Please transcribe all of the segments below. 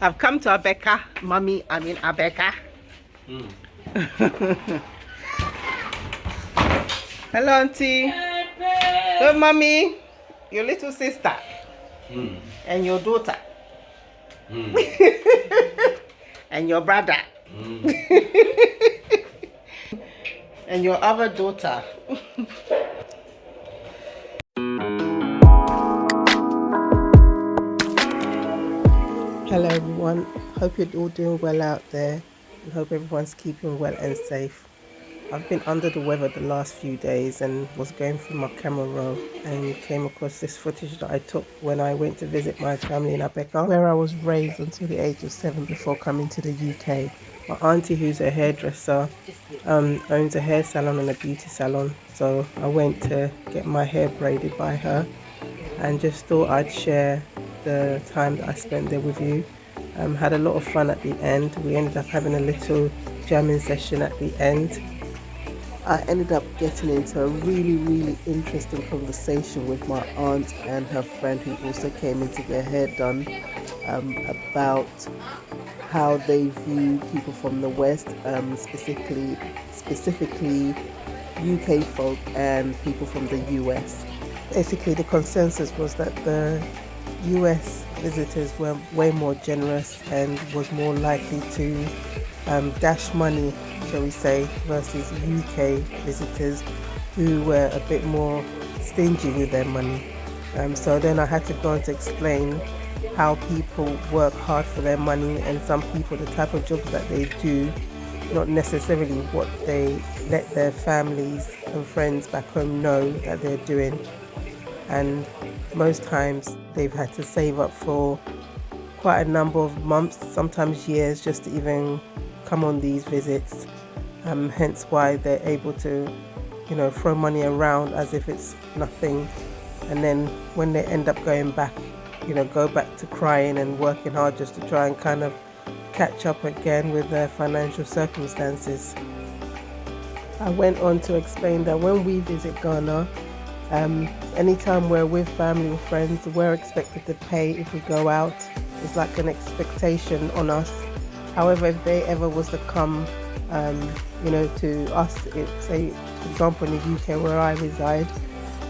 I've come to Abeka, Abeka. Hello, Auntie. Hey, Mommy. Your little sister. And your daughter. And your brother. And your other daughter. Hello everyone, hope you're all doing well out there and hope everyone's keeping well and safe. I've been under the weather the last few days and was going through my camera roll and came across this footage that I took when I went to visit my family in Abeka, where I was raised until the age of 7 before coming to the UK. My auntie, who's a hairdresser, owns a hair salon and a beauty salon, so I went to get my hair braided by her and just thought I'd share the time that I spent there with you. Had a lot of fun at the end. We ended up having a little jamming session at the end. I ended up getting into a really interesting conversation with my aunt and her friend who also came in to get her hair done, about how they view people from the West, specifically UK folk and people from the US. Basically, the consensus was that the US visitors were way more generous and was more likely to dash money, shall we say, versus UK visitors who were a bit more stingy with their money. So then I had to go on to explain how people work hard for their money, and some people, the type of jobs that they do, not necessarily what they let their families and friends back home know that they're doing. And most times they've had to save up for quite a number of months, sometimes years, just to even come on these visits. Hence why they're able to, throw money around as if it's nothing. And then when they end up going back, go back to crying and working hard just to try and kind of catch up again with their financial circumstances. I went on to explain that when we visit Ghana, anytime we're with family or friends, we're expected to pay if we go out. It's like an expectation on us. However, if they ever was to come, to us, say, for example, in the UK where I reside,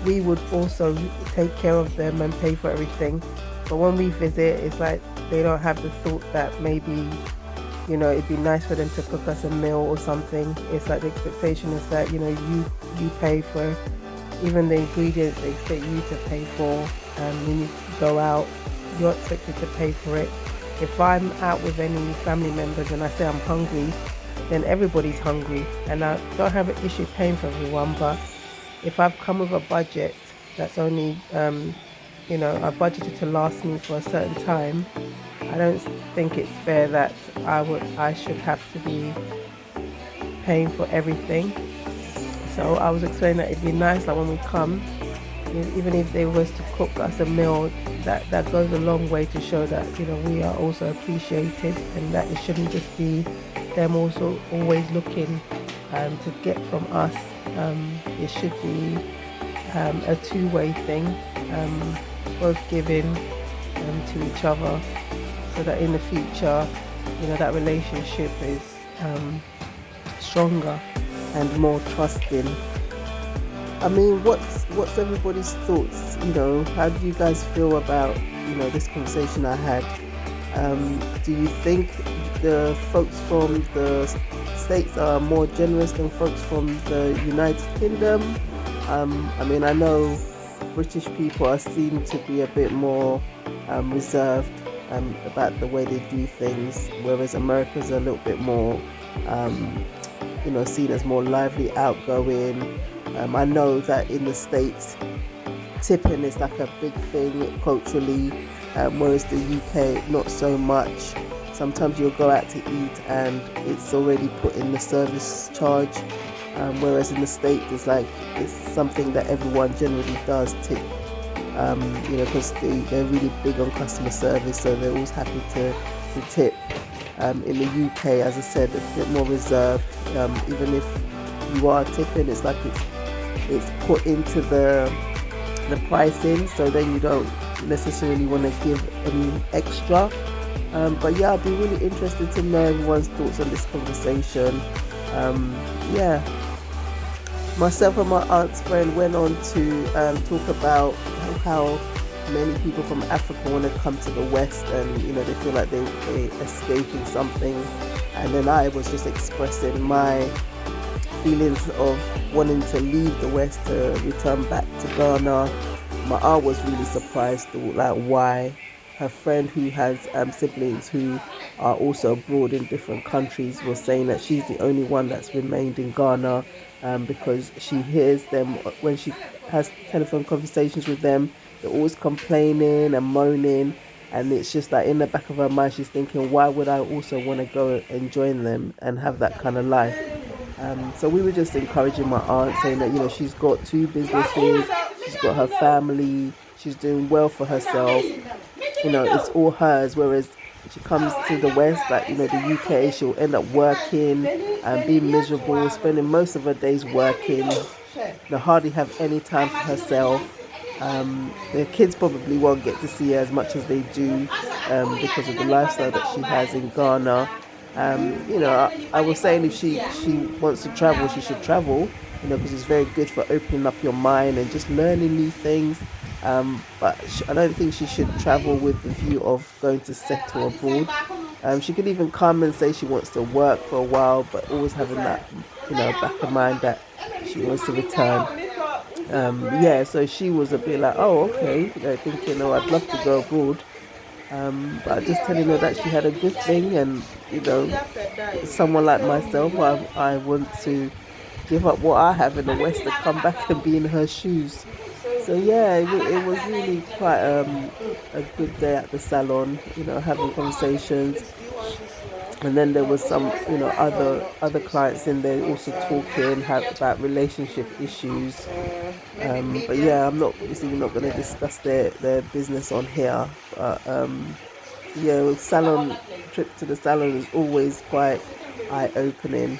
we would also take care of them and pay for everything. But when we visit, it's like they don't have the thought that maybe, it'd be nice for them to cook us a meal or something. It's like the expectation is that, you pay for even the ingredients they expect you to pay for. When you go out, you're expected to pay for it. If I'm out with any family members and I say I'm hungry, then everybody's hungry, and I don't have an issue paying for everyone. But if I've come with a budget that's only, I budgeted to last me for a certain time, I don't think it's fair that I should have to be paying for everything. So I was explaining that it'd be nice that when we come, even if they was to cook us a meal, that goes a long way to show that we are also appreciated, and that it shouldn't just be them also always looking to get from us. It should be a two-way thing, both giving to each other, so that in the future, that relationship is stronger and more trusting. I mean, what's everybody's thoughts? How do you guys feel about this conversation I had? Do you think the folks from the States are more generous than folks from the United Kingdom? I know British people are seen to be a bit more reserved about the way they do things, whereas Americans are a little bit more seen as more lively, outgoing. I know that in the States, tipping is like a big thing culturally, whereas the UK, not so much. Sometimes you'll go out to eat and it's already put in the service charge, whereas in the States, it's something that everyone generally does tip, because they're really big on customer service, so they're always happy to tip. In the UK, as I said, a bit more reserved. Even if you are tipping, it's like it's put into the pricing, so then you don't necessarily want to give any extra. But yeah, I'd be really interested to know everyone's thoughts on this conversation. Yeah, myself and my aunt's friend went on to talk about how many people from Africa want to come to the West, and they feel like they're escaping something. And then I was just expressing my feelings of wanting to leave the West to return back to Ghana. My aunt was really surprised, like why her friend who has siblings who are also abroad in different countries was saying that she's the only one that's remained in Ghana, because she hears them when she has telephone conversations with them. They're always complaining and moaning, and it's just that in the back of her mind she's thinking, why would I also want to go and join them and have that kind of life? So we were just encouraging my aunt, saying that she's got two businesses, she's got her family, she's doing well for herself. It's all hers. Whereas she comes to the West, like the UK, she'll end up working and being miserable, spending most of her days working. Hardly have any time for herself. The kids probably won't get to see her as much as they do, because of the lifestyle that she has in Ghana. I was saying if she wants to travel, she should travel, because it's very good for opening up your mind and just learning new things. But I don't think she should travel with the view of going to settle abroad. She could even come and say she wants to work for a while, but always having that, back of mind that she wants to return. Yeah, so she was a bit like, oh, okay, thinking, oh, I'd love to go abroad. But just telling her that she had a good thing, and someone like myself, I want to give up what I have in the West to come back and be in her shoes. So yeah, it was really quite a good day at the salon, having conversations. And then there was some, other clients in there also talking about relationship issues. But yeah, I'm not obviously not going to discuss their business on here. But yeah, salon trip to the salon is always quite eye opening.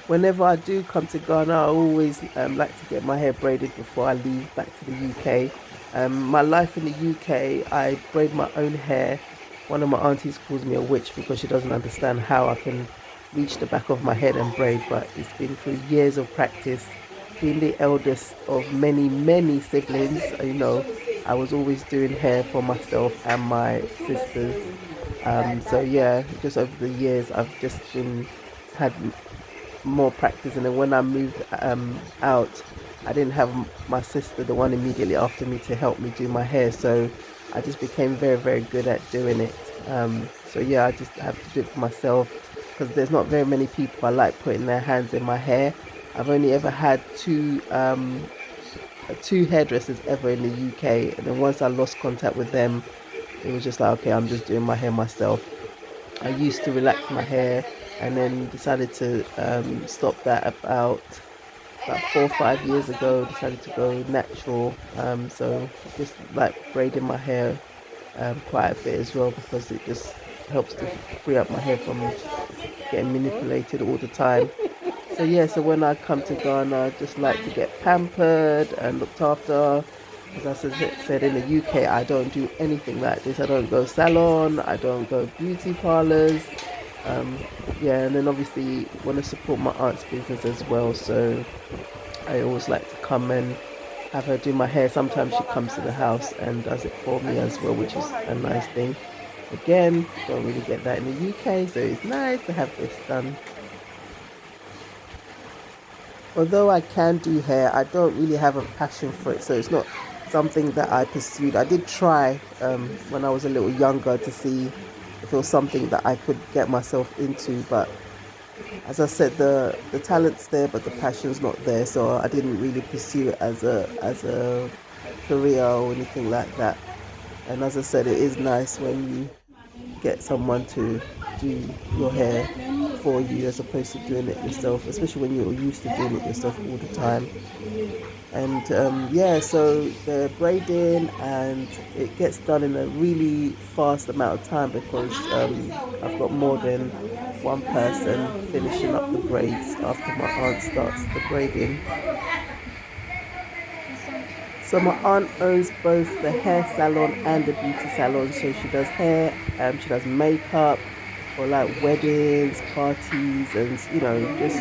Whenever I do come to Ghana, I always like to get my hair braided before I leave back to the UK. My life in the UK, I braid my own hair. One of my aunties calls me a witch because she doesn't understand how I can reach the back of my head and braid, but it's been through years of practice. Being the eldest of many, many siblings, I was always doing hair for myself and my sisters. So yeah, just over the years, I've just had more practice. And then when I moved out, I didn't have my sister, the one immediately after me, to help me do my hair, so I just became very, very good at doing it. So yeah, I just have to do it for myself because there's not very many people I like putting their hands in my hair. I've only ever had two hairdressers ever in the UK, and then once I lost contact with them, it was just like, okay, I'm just doing my hair myself. I used to relax my hair and then decided to stop that about 4 or 5 years ago. Decided to go natural. So just like braiding my hair quite a bit as well, because it just helps to free up my hair from getting manipulated all the time. So yeah, so when I come to Ghana, I just like to get pampered and looked after. As I said, in the UK, I don't do anything like this. I don't go salon, I don't go beauty parlors. Yeah, and then obviously want to support my aunt's business as well. So I always like to come and have her do my hair. Sometimes she comes to the house and does it for me as well, which is a nice thing. Again, don't really get that in the UK, so it's nice to have this done. Although I can do hair, I don't really have a passion for it, so it's not something that I pursued. I did try when I was a little younger to see if it was something that I could get myself into, but as I said, the talent's there, but the passion's not there, so I didn't really pursue it as a career or anything like that. And as I said, it is nice when you get someone to do your hair for you as opposed to doing it yourself, especially when you're used to doing it yourself all the time. And yeah, so they're braiding and it gets done in a really fast amount of time because I've got more than one person finishing up the braids after my aunt starts the braiding. So my aunt owns both the hair salon and the beauty salon. So she does hair, she does makeup for like weddings, parties, and just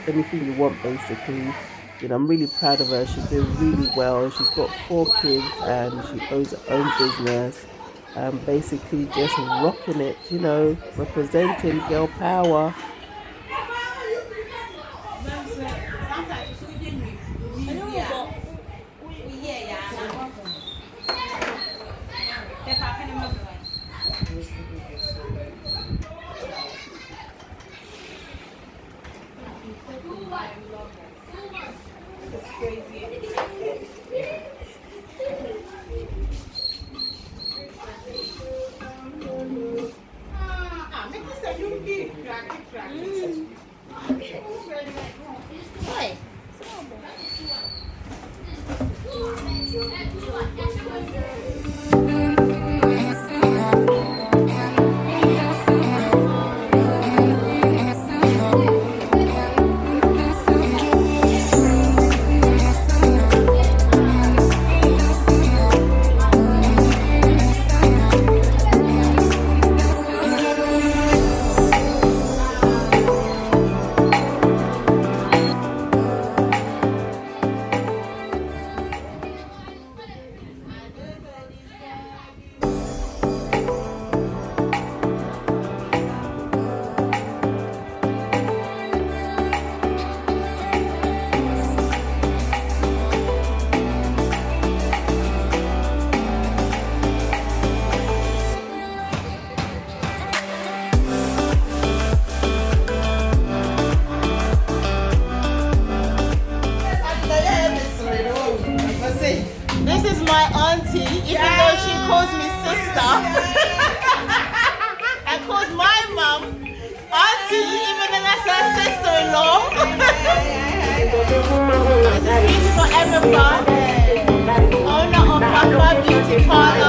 anything you want basically. I'm really proud of her. She's doing really well. She's got 4 kids and she owns her own business. Basically just rocking it, representing girl power. This is my auntie, even though she calls me sister. And calls my mom auntie, even though that's her sister-in-law. This is beautiful Abeka, owner of Accra Beauty Parlor.